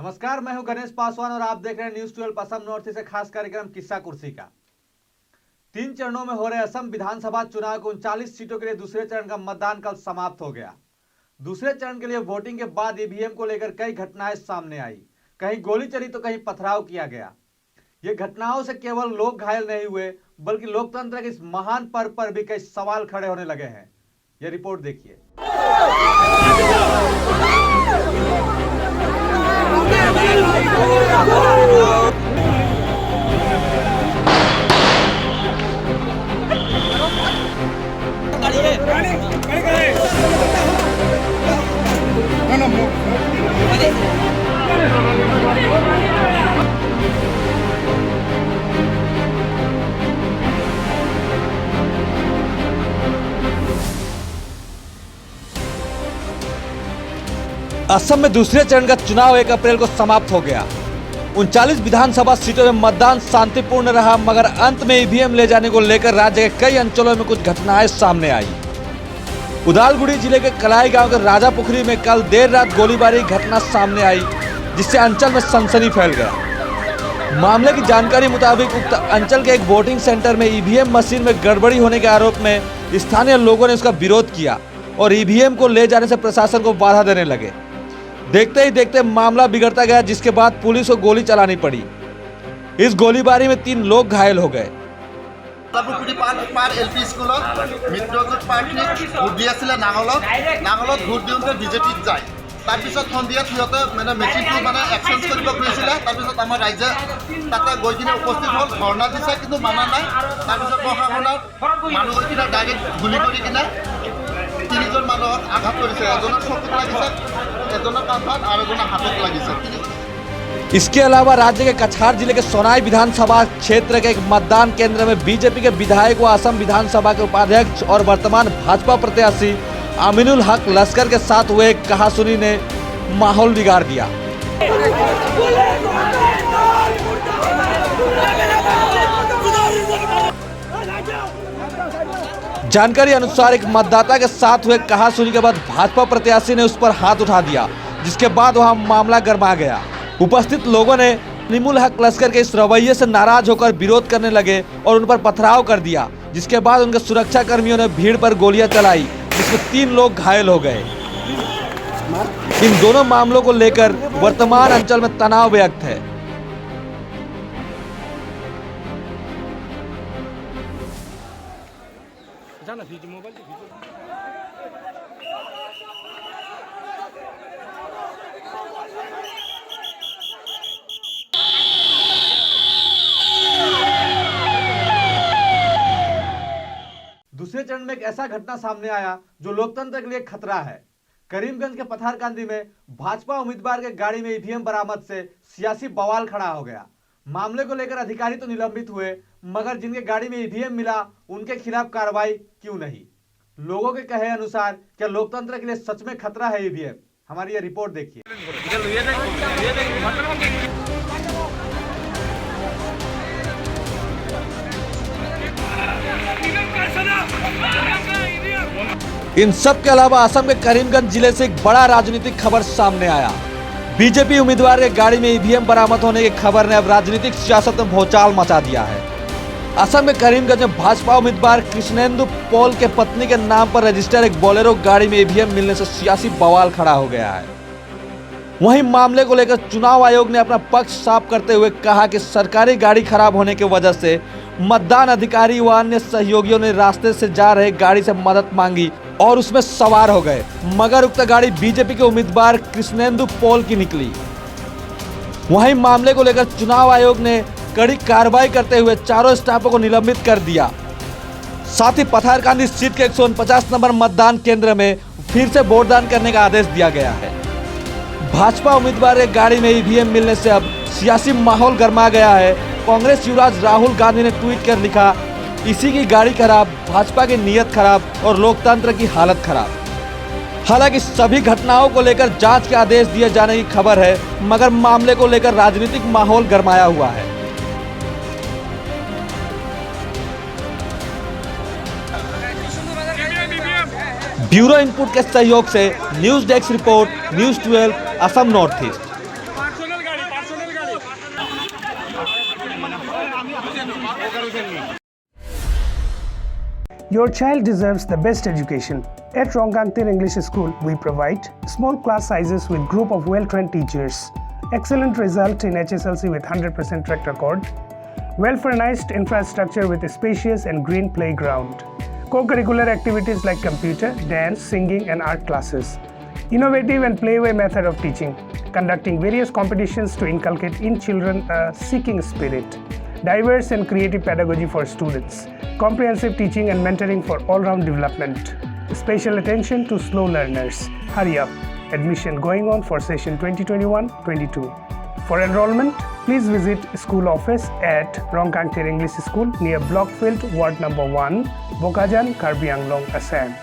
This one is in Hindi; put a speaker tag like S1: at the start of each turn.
S1: नमस्कार, मैं हूं गणेश पासवान और आप देख रहे हैं न्यूज 12 असम नॉर्थ से खास कार्यक्रम किस्सा कुर्सी का। 3 चरणों में हो रहे असम विधानसभा चुनाव के 39 सीटों के लिए दूसरे चरण का मतदान कल समाप्त हो गया। दूसरे चरण के लिए वोटिंग के बाद ईवीएम को लेकर कई घटनाएं सामने आई। कहीं गोली चली तो कहीं पथराव किया गया। ये घटनाओं से केवल लोग घायल नहीं हुए, बल्कि लोकतंत्र के इस महान पर्व पर भी कई सवाल खड़े होने लगे हैं। यह रिपोर्ट देखिए। असम में दूसरे चरण का चुनाव 1 अप्रैल को समाप्त हो गया। 39 विधानसभा सीटों में मतदान शांतिपूर्ण रहा, मगर अंत में ईवीएम ले जाने को लेकर राज्य के कई अंचलों में कुछ घटनाएं सामने आई। उदालगुड़ी जिले के कलाई गांव के राजापुखरी में कल देर रात गोलीबारी घटना सामने आई, जिससे अंचल में सनसनी फैल गया। मामले की जानकारी मुताबिक उक्त अंचल के एक वोटिंग सेंटर में ईवीएम मशीन में गड़बड़ी होने के आरोप में स्थानीय लोगों ने उसका विरोध किया और ईवीएम को ले जाने से प्रशासन को बाधा देने लगे। देखते ही देखते मामला बिगड़ता गया, जिसके बाद पुलिस को गोली चलानी पड़ी। इस गोलीबारी में 3 लोग घायल हो गए।
S2: एल पी स्कूल मित्रगोट प्रार्थी भोट দি আছিলে নাঙলত ভোট দিওঁতে বিজেপিত যায়। তাৰপিছত সন্ধিয়াত সিহঁতে মানে মেচিনটো মানে এক্সচেঞ্জ কৰিব খুজিছিলে। তাৰপিছত আমাৰ ৰাইজে তাতে গৈ কিনে উপস্থিত হ'ল, ধৰ্ণা দিছে, কিন্তু মানা নাই। তাৰপিছত প্ৰশাসনৰ মানুহৰ কিনে ডাইৰেক্ট গুলি কৰি কিনে 3জন মানুহক আঘাত কৰিছে। এজনৰ চকুত লাগিছে, এজনৰ কান্ধত আৰু এজনৰ হাতত লাগিছে।
S1: इसके अलावा राज्य के कछार जिले के सोनाई विधानसभा क्षेत्र के एक मतदान केंद्र में बीजेपी के विधायक व असम विधानसभा के उपाध्यक्ष और वर्तमान भाजपा प्रत्याशी अमीनुल हक लश्कर के साथ हुए कहासुनी ने माहौल बिगाड़ दिया। जानकारी अनुसार एक मतदाता के साथ हुए कहासुनी के बाद भाजपा प्रत्याशी ने उस पर हाथ उठा दिया, जिसके बाद वहां मामला गर्मा गया। उपस्थित लोगों ने अमीनुल हक लश्कर के इस रवैये से नाराज होकर विरोध करने लगे और उन पर पथराव कर दिया, जिसके बाद उनके सुरक्षा कर्मियों ने भीड़ पर गोलियां चलाई, जिसमें 3 लोग घायल हो गए। इन दोनों मामलों को लेकर वर्तमान अंचल में तनाव व्यक्त है। दूसरे चरण में एक ऐसा घटना सामने आया जो लोकतंत्र के लिए खतरा है। करीमगंज के पथारकांदी में भाजपा उम्मीदवार के गाड़ी में ईवीएम बरामद से सियासी बवाल खड़ा हो गया। मामले को लेकर अधिकारी तो निलंबित हुए, मगर जिनके गाड़ी में ईवीएम मिला उनके खिलाफ कार्रवाई क्यों नहीं? लोगों के कहे अनुसार क्या लोकतंत्र के लिए सच में खतरा है ईवीएम? हमारी ये रिपोर्ट देखिए। इन सब के अलावा असम के करीमगंज जिले से एक बड़ा राजनीतिक खबर सामने आया। बीजेपी उम्मीदवार के गाड़ी में ईवीएम बरामद होने की खबर ने अब राजनीतिक सियासत में भूचाल मचा दिया है। असम के करीमगंज में भाजपा उम्मीदवार कृष्णेंदु पॉल के पत्नी के नाम पर रजिस्टर एक बोलेरो गाड़ी में ईवीएम मिलने से सियासी बवाल खड़ा हो गया है। वहीं मामले को लेकर चुनाव आयोग ने अपना पक्ष साफ करते हुए कहा कि सरकारी गाड़ी खराब होने की वजह से मतदान अधिकारी व अन्य सहयोगियों ने रास्ते से जा रहे गाड़ी से मदद मांगी और उसमें सवार हो गए, मगर उक्त गाड़ी बीजेपी के उम्मीदवार कृष्णेंदु पॉल की निकली। वहीं मामले को लेकर चुनाव आयोग ने कड़ी कार्रवाई करते हुए चारों स्टाफों को निलंबित कर दिया। साथ ही पथारकांदी सीट के 149 नंबर मतदान केंद्र में फिर से वोटदान करने का आदेश दिया गया है। भाजपा उम्मीदवार के गाड़ी में ईवीएम मिलने से अब सियासी माहौल गर्मा गया है। कांग्रेस युवराज राहुल गांधी ने ट्वीट कर लिखा, इसी की गाड़ी खराब, भाजपा की नीयत खराब और लोकतंत्र की हालत खराब। हालांकि सभी घटनाओं को लेकर जांच के आदेश दिए जाने की खबर है, मगर मामले को लेकर राजनीतिक माहौल गरमाया हुआ है। ब्यूरो इनपुट के सहयोग से news desk report, news 12 Assam north east.
S3: Your child deserves the best education. At Rongkangtir English School, we provide small class sizes with group of well-trained teachers, excellent result in HSLC with 100% track record, well-furnished infrastructure with a spacious and green playground, co-curricular activities like computer, dance, singing and art classes, innovative and playway method of teaching, conducting various competitions to inculcate in children a seeking spirit, diverse and creative pedagogy for students, comprehensive teaching and mentoring for all-round development, special attention to slow learners. Hurry up! Admission going on for session 2021-22. For enrollment, please visit school office at Rongkangtir English School near Blockfield, Ward number 1, Bokajan, Karbi Anglong, Assam.